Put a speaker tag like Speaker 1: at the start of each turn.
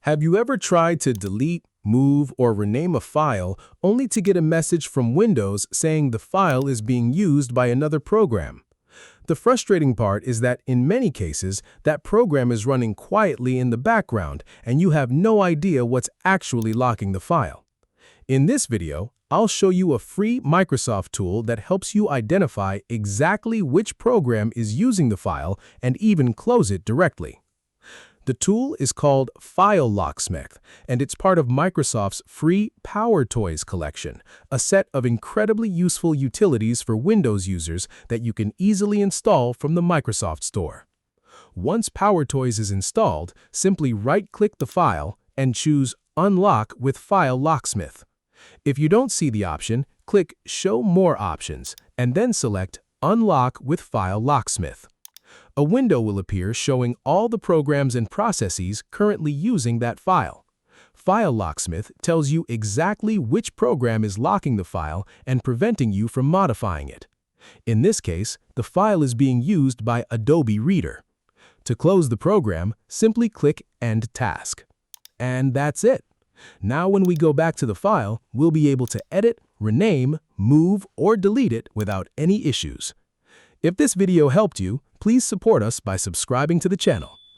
Speaker 1: Have you ever tried to delete, move, or rename a file only to get a message from Windows saying the file is being used by another program? The frustrating part is that in many cases, that program is running quietly in the background and you have no idea what's actually locking the file. In this video, I'll show you a free Microsoft tool that helps you identify exactly which program is using the file and even close it directly. The tool is called File Locksmith, and it's part of Microsoft's free PowerToys collection, a set of incredibly useful utilities for Windows users that you can easily install from the Microsoft Store. Once PowerToys is installed, simply right-click the file and choose Unlock with File Locksmith. If you don't see the option, click Show More Options, and then select Unlock with File Locksmith. A window will appear showing all the programs and processes currently using that file. File Locksmith tells you exactly which program is locking the file and preventing you from modifying it. In this case, the file is being used by Adobe Reader. To close the program, simply click End Task. And that's it. Now when we go back to the file, we'll be able to edit, rename, move, or delete it without any issues. If this video helped you, please support us by subscribing to the channel.